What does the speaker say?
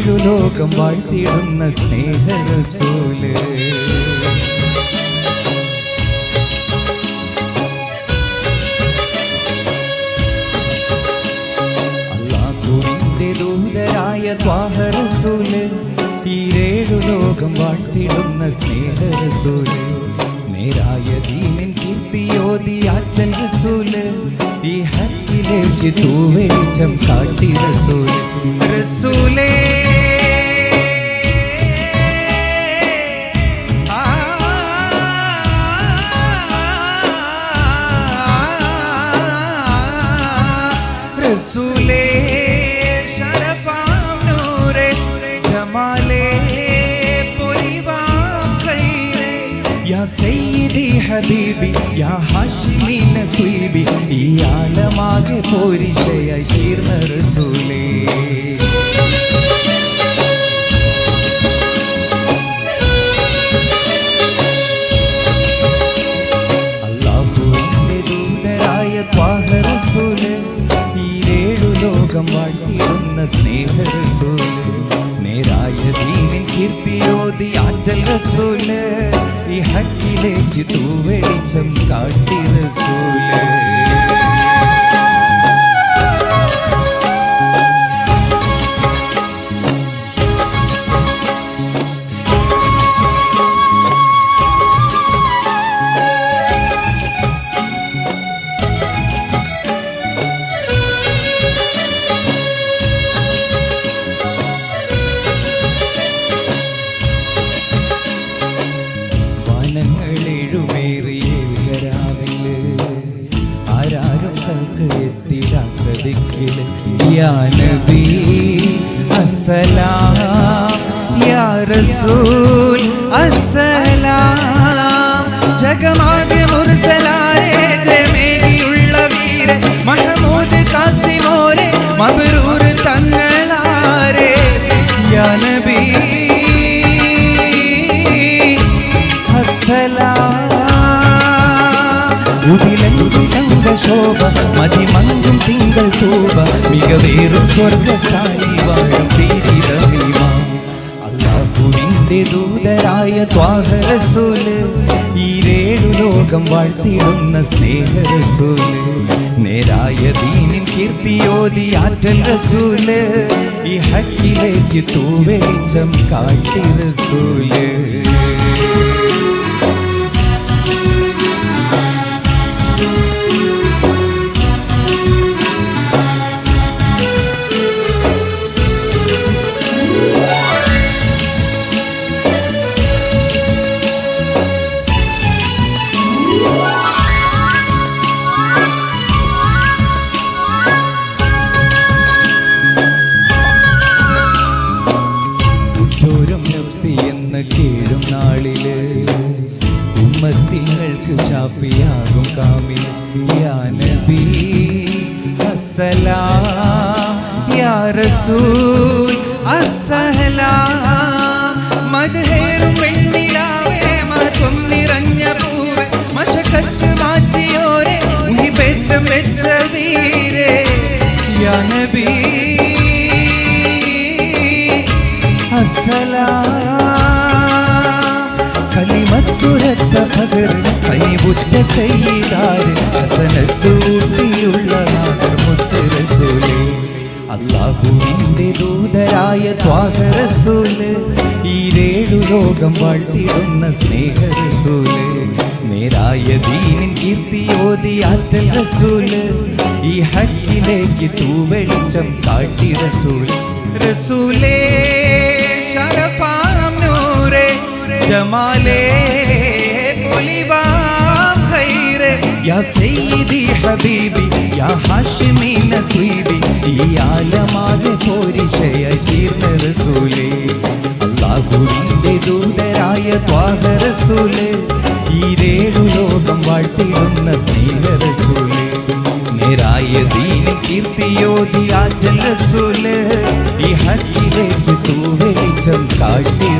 ഈരേഴു ലോകം വാഴ്ത്തിടുന്ന സ്നേഹരസൂല്. അല്ലാഹുവിന്റെ ദൂതരായ ത്വാഹ റസൂല്, ഈരേഴു ലോകം വാഴ്ത്തിടുന്ന സ്നേഹരസൂല്. നേരായ ദീനിൻ കീർത്തിയോതി ആറ്റൽ റസൂല്, ഈ ഹക്കിലേക്ക് തൂവെളിച്ചം കാട്ടി റസൂല്. റസൂലേ റസൂലേ ശരഫാം നൂറേ ജമാലേ പൊലിവാം ഖൈറേ, യാ സയ്യിദി ഹബീബി യാ ഹാഷിമി നസീബി, ഈ ആലമാകെ പോരിശയായി തീർന്ന റസൂലേ. അല്ലാഹുവിന്റെ ദൂതരായ ത്വാഹ റസൂല്, ഈരേഴു ലോകം വാഴ്ത്തിടുന്ന സ്നേഹരസൂല്. നേരായ ദീനിൻ കീർത്തിയോതി ആറ്റൽ റസൂല്, ഈ ഹക്കിലേക്ക് തൂവെളിച്ചം കാട്ടി റസൂല്. യാ നബി അസ്സലാം, യാ റസൂൽ അസ്സലാം, ജഗമാകെ മുർസലാരെ ജയമേകിയുള്ള വീരെ, മഹമൂദ് കാസിമോരെ മബ്രൂർ തങ്ങളാരെ. യാ നബി അസ്സലാം, ശോഭ മതിമങ്കും തിങ്കൾ തൂപ, മികവേറും സ്വർഗസ്ഥാനി വാഴും തീരിതമീമ. അല്ലാഹുവിന്റെ ദൂതരായ ത്വാഹ റസൂല്, ഈരേഴു ലോകം വാഴ്ത്തിടുന്ന സ്നേഹരസൂല്. നേരായ ദീനിൻ കീർത്തിയോതി ആറ്റൽ റസൂല്, ഈ ഹക്കിലേക്ക് തൂവെളിച്ചം കാട്ടി റസൂല്. കീഴും നാളില് ഉമ്മത്തിങ്ങൾക്ക് ശാഫിയാകും കാമിൽ. യാ നബി അസ്സലാം, യാ റസൂൽ അസ്സലാം, മദ്ഹേറും വെണ്ണിലാവേ മഹത്വം നിറഞ്ഞ പൂവേ, മശക്കത്ത് മാറ്റിയോരെ ഉഹിബേറ്റം വെച്ച വീരേ. യാ നബി അസ്സലാം, കലിമത്തുരത്ത ഫഖർ കനിവുറ്റ സയ്യിദാർ, ഹസനത്തൂട്ടിയുള്ള നാദർ മുത്ത് റസൂലേ. അല്ലാഹുവിന്റെ ദൂതരായ ത്വാഹ റസൂല്, ഈരേഴു ലോകം വാഴ്ത്തിടുന്ന സ്നേഹരസൂല്. നേരായ ദീനിൻ കീർത്തിയോതി ആറ്റൽ റസൂല്, ഈ ഹക്കിലേക്ക് തൂവെളിച്ചം കാട്ടി റസൂൽ. റസൂലേ ശരഫാം നൂറേ ജമാലേ പൊലിവാം ഖൈറേ, യാ സയ്യിദി ഹബീബി യാ ഹാഷിമി നസീബി, ഈ ആലമാകെ പോരിശയായി തീർന്ന റസൂലേ. അല്ലാഹുവിന്റെ ദൂതരായ ത്വാഹ റസൂല്, ഈരേഴു ലോകം വാഴ്ത്തിടുന്ന സ്നേഹരസൂല്. നേരായ ദീനിൻ കീർത്തിയോതി ആറ്റൽ റസൂല്, ഈ ഹക്കിലേക്ക് തൂവെളിച്ചം കാട്ടി